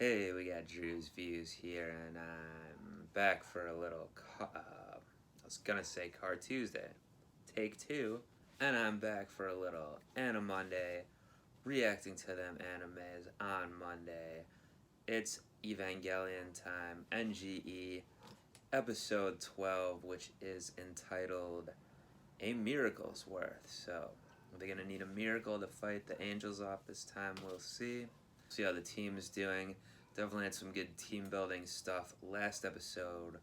Hey, we got Drewz Viewz here, and I'm back for a little, I was gonna say Car Tuesday, take two, and I'm back for a little Anime Monday, reacting to them animes on Monday. It's Evangelion time, NGE, episode 12, which is entitled A Miracle's Worth. So, are they gonna need a miracle to fight the angels off this time? We'll see. See how the team is doing. Definitely had some good team building stuff last episode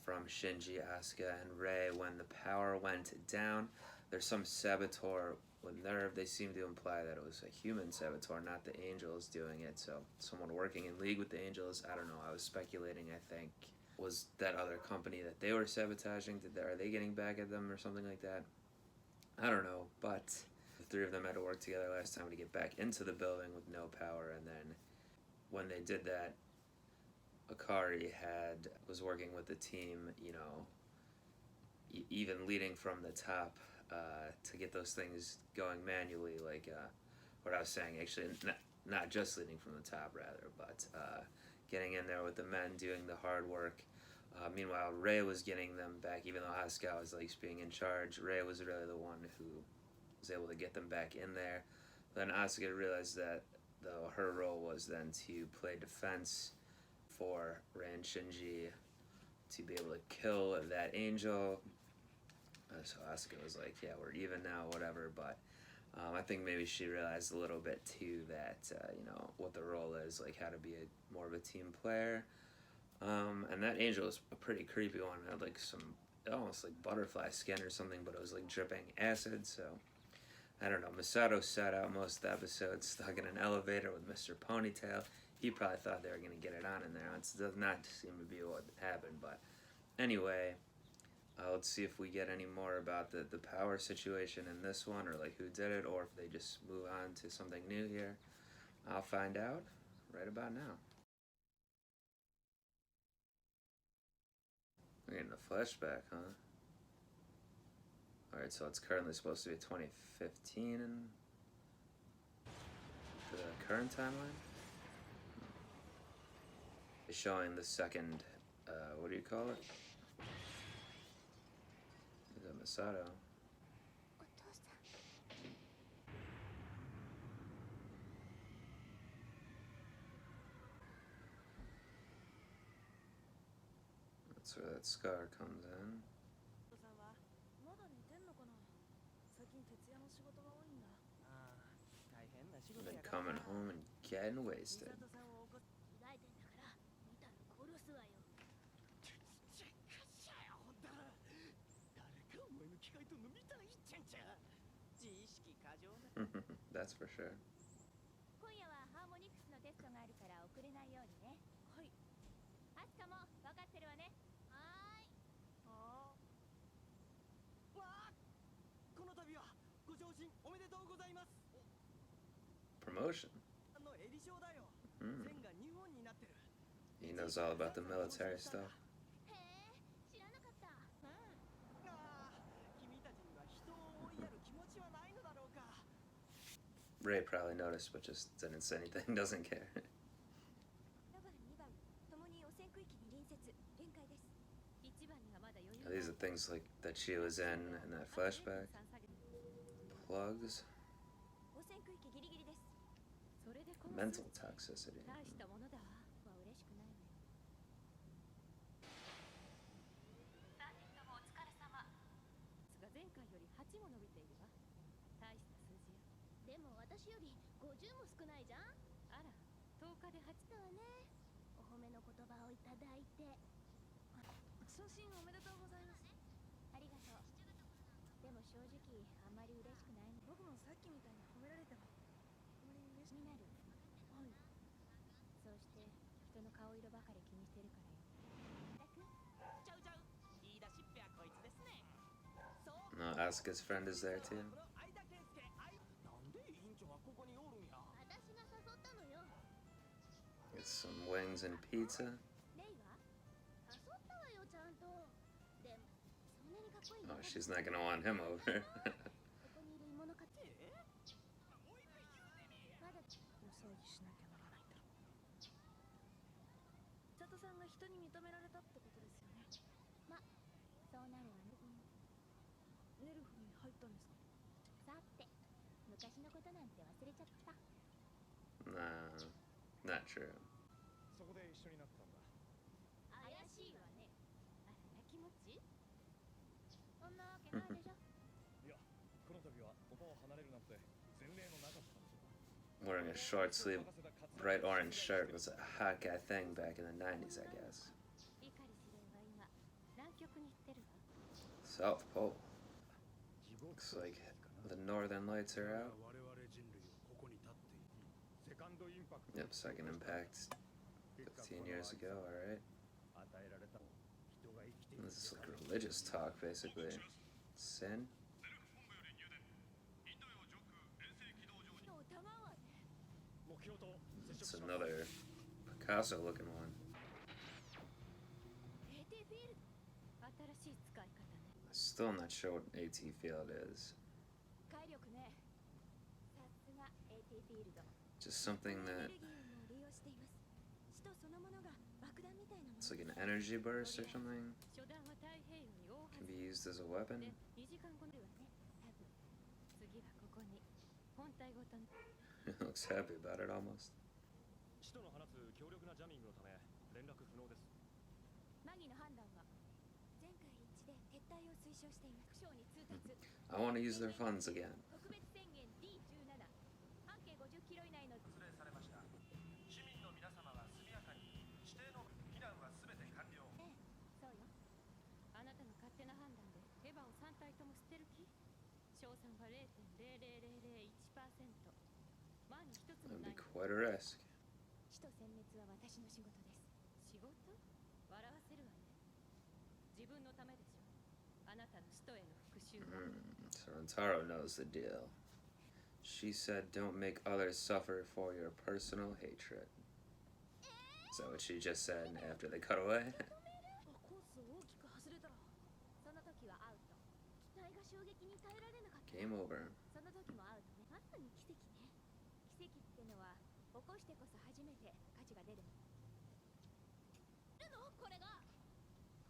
from Shinji, Asuka, and Rei when the power went down. There's some saboteur with Nerve. They seem to imply that it was a human saboteur, not the angels doing it. So someone working in league with the angels. I don't know. I was speculating. I think was that other company that they were sabotaging. Are they getting back at them or something like that? I don't know. But the three of them had to work together last time to get back into the building with no power, and then when they did that, Akari was working with the team, even leading from the top to get those things going manually, like what I was saying, actually, not just leading from the top, rather, but getting in there with the men, doing the hard work. Meanwhile, Rei was getting them back, even though Asuka was like being in charge. Rei was really the one who was able to get them back in there. Then Asuka realized that her role was then to play defense for Rei and Shinji to be able to kill that angel. So Asuka was like, yeah, we're even now, whatever. But I think maybe she realized a little bit too that, what the role is, like how to be more of a team player. And that angel was a pretty creepy one. It had like some almost like butterfly skin or something, but it was like dripping acid. So I don't know. Misato sat out most of the episode stuck in an elevator with Mr. Ponytail. He probably thought they were going to get it on in there. It does not seem to be what happened. But anyway, let's see if we get any more about the power situation in this one, or like who did it, or if they just move on to something new here. I'll find out right about now. We're getting a flashback, huh? Alright, so it's currently supposed to be 2015 in the current timeline. It's showing the second, what do you call it? Is it Misato? That's where that scar comes in. And then coming home and getting wasted. That's for sure. Promotion. He knows all about the military stuff. Rei probably noticed, but just didn't say anything, doesn't care. These are things like that she was in that flashback. Plugs. Mental toxicity. No, Asuka's friend is there too. Get some wings and pizza. Oh, she's not gonna want him over. 人に認められたってことですよね。ま、そうなるわね。ネルフに入ったんですか。さて、昔のことなんて忘れちゃった。Nah, not true. そこで一緒になったんだ。怪しいわね。あら、やきもちそんなわけないでしょ。いや、この度はオパを離れるなんて前例のなかった。 Wearing a short sleeve, bright orange shirt was a hot guy thing back in the 90s, I guess. リカリ司令は今、南極に行ってるわ。 South Pole. Looks like the northern lights are out. Yep, second impact 15 years ago, alright. This is like religious talk, basically. Sin? It's another Picasso looking one. 新しい使い方ね。 Still not sure what AT field is. 快力ね。さすが AT フィールド。 Just something that it's like an energy burst or something. Can be used as a weapon. He looks happy about it almost. I want to use their funds again. 市民の皆様は速やかに指定の避難はすべて完了。そうよ。あなたの勝手な判断でエヴァを3体とも捨てる気？賞賛は 0.00001%。万に一つも That'd ない。 be quite a risk. 使徒殲滅は私の仕事です。仕事？笑わせるわね。自分のためでしょ。あなたの使徒への復讐は。So Rentaro knows the deal. She said, "Don't make others suffer for your personal hatred." Is that what she just said after they cut away? コースを大きく外れたら、その時はアウト。機体が衝撃に耐えられなかった。 Game over. その時もアウトね。まさに奇跡ね。奇跡ってのは起こしてこそ初めて価値が出るの。これが。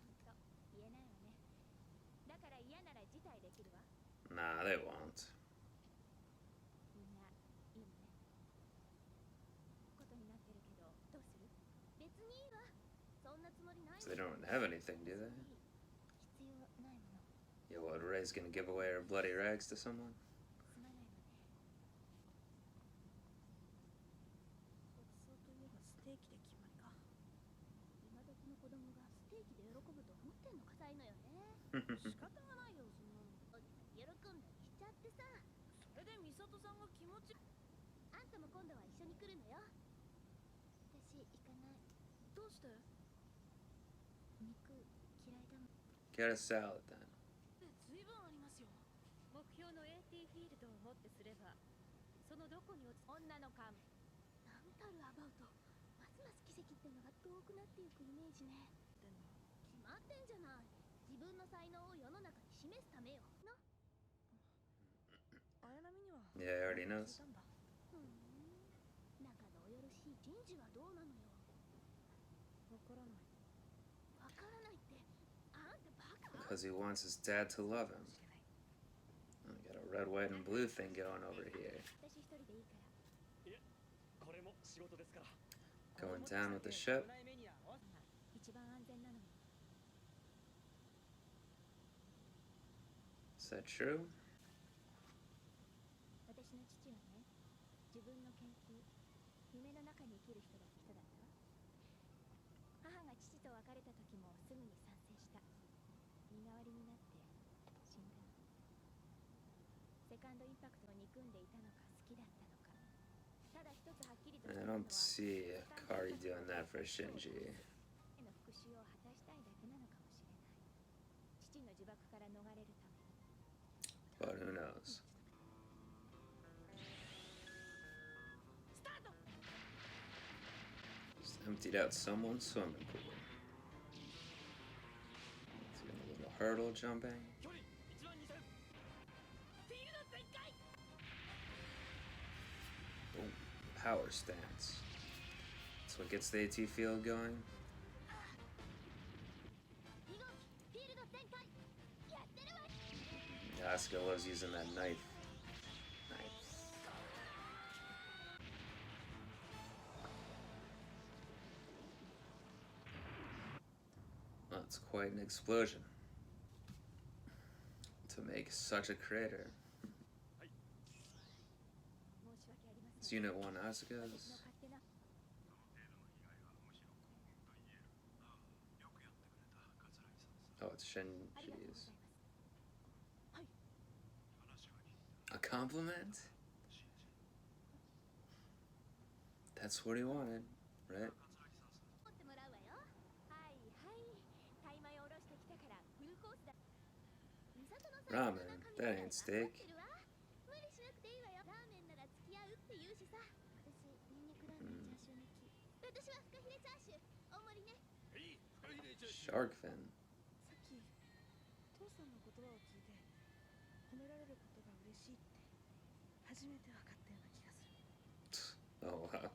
本当言えないわね。だから嫌なら辞退できるわ。 Nah, they won't. みんないいのね。ことになってるけどどうする？別にいいわ。そんなつもりない。 So they don't have anything, do they? 必要ないもの。 Yeah, what, Ray's gonna give away her bloody rags to someone? すまないわね。ごちそうといえばステーキで決まりか。今時の子供がステーキで喜ぶと思ってんのかさいのよね。仕方がないよそんなの。喜んだりしちゃってさ。それでミサトさんが気持ち。あんたも今度は一緒に来るのよ。私行かない。どうして？肉嫌いだもん。 Get a salad then. 随分ありますよ。目標の AT フィールドをもってすれば、そのどこに落ち女の勘。なんたるアバウト。ますます奇跡ってのが遠くなっていくイメージね。でも決まってんじゃない。自分の才能を世の中に示すためよ。な。綾波には。Yeah, I already knows. 仲のおよろしい人事はどうなのよ。わからない。わからないって。あんたバカ。 Because he wants his dad to love him. Oh, we got a red, white, and blue thing going over here. 私一人でいいから。いえ、これも仕事ですから。 Going down with the ship. 一番安全なのよ。 Is that true? 私の父はね、自分の研究、夢の中に生きる人だったわ。母が父と別れた時もすぐに賛成した。身代わりになって死んだの。セカンドインパクトを憎んでいたのか好きだったのか。ただ一つはっきりとした I のは、 don't see Kari doing that for Shinji. への復讐を果たしたいだけなのかもしれない。父の呪縛から逃れるために。 But who knows? Just emptied out someone's swimming pool. He's doing a little hurdle jumping. Oh, power stance. That's what gets the AT field going. Asuka was using that knife. Well, it's quite an explosion to make such a crater. It's Unit 1 Asuka's. Oh, it's Shinji's. A compliment? That's what he wanted, right? Ramen, that ain't steak. Shark fin. Oh wow.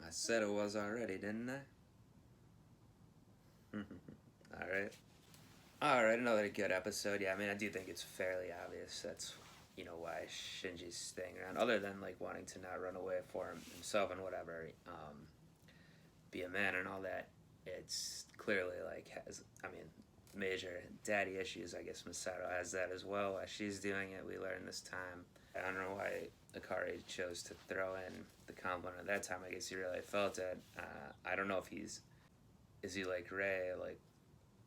I said it was already, didn't I? Alright. Alright, another good episode. Yeah, I mean, I do think it's fairly obvious that's, you know, why Shinji's staying around. Other than, like, wanting to not run away for himself and whatever, be a man and all that. It's clearly, like, has, I mean, major daddy issues. I guess Misato has that as well. While she's doing it, we learn this time. I don't know why Akari chose to throw in the compliment at that time. I guess he really felt it. I don't know if is he like Rei, like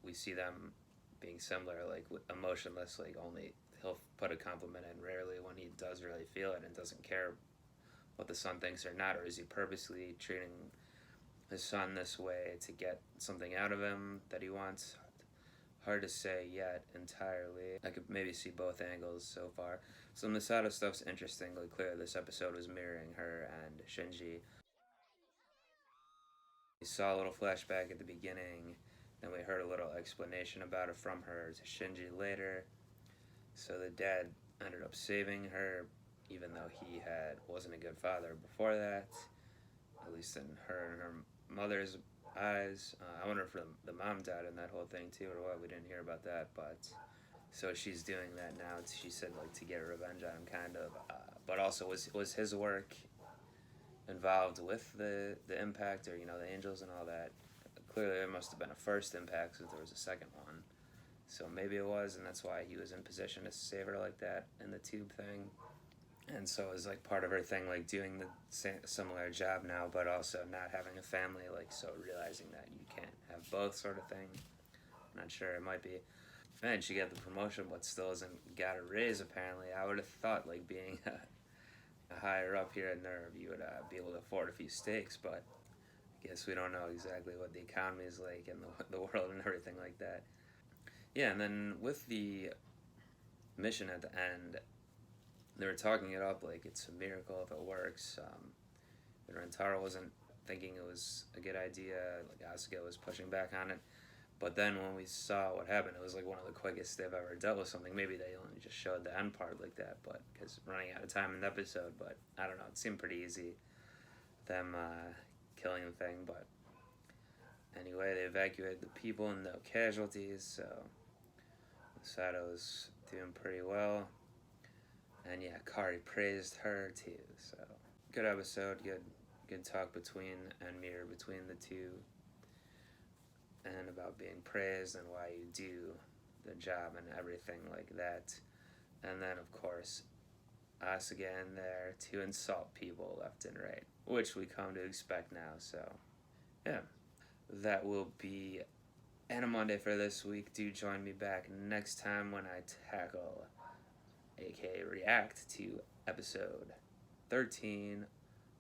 we see them being similar, like emotionless, like only he'll put a compliment in rarely when he does really feel it and doesn't care what the son thinks or not, or is he purposely treating his son this way to get something out of him that he wants? Hard to say yet entirely. I could maybe see both angles so far. So Misato stuff's interesting. Like clearly this episode was mirroring her and Shinji. We saw a little flashback at the beginning, then we heard a little explanation about it from her to Shinji later. So the dad ended up saving her, even though he wasn't a good father before that, at least in her and her mother's eyes. I wonder if the mom died in that whole thing too, or what. We didn't hear about that, but so she's doing that now. She said like to get revenge on him, kind of. But also, was his work involved with the impact, or you know, the angels and all that? Clearly, there must have been a first impact, since there was a second one. So maybe it was, and that's why he was in position to save her like that in the tube thing. And so it was like part of her thing, like doing the similar job now, but also not having a family, like so realizing that you can't have both, sort of thing. Not sure, it might be. And she got the promotion, but still hasn't got a raise apparently. I would have thought like being a higher up here at NERV, you would be able to afford a few steaks, but I guess we don't know exactly what the economy is like and the world and everything like that. Yeah, and then with the mission at the end, they were talking it up like it's a miracle if it works. Rentaro wasn't thinking it was a good idea, like Asuka was pushing back on it. But then when we saw what happened, it was like one of the quickest they've ever dealt with something. Maybe they only just showed the end part like that, but because running out of time in the episode. But I don't know, it seemed pretty easy, them killing the thing. But anyway, they evacuated the people and no casualties, so Misato's doing pretty well. And yeah, Kari praised her too, so good episode, good talk between and mirror between the two, and about being praised and why you do the job and everything like that. And then of course Asuka in there to insult people left and right, which we come to expect now. So yeah, that will be Animonday for this week. Do join me back next time when I tackle, aka react to episode 13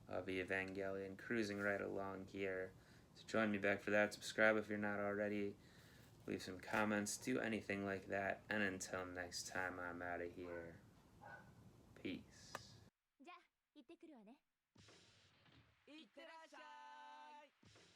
of Evangelion, cruising right along here. So join me back for that. Subscribe if you're not already. Leave some comments. Do anything like that. And until next time, I'm out of here. Peace. じゃあ行ってくるわね。いってらっしゃい。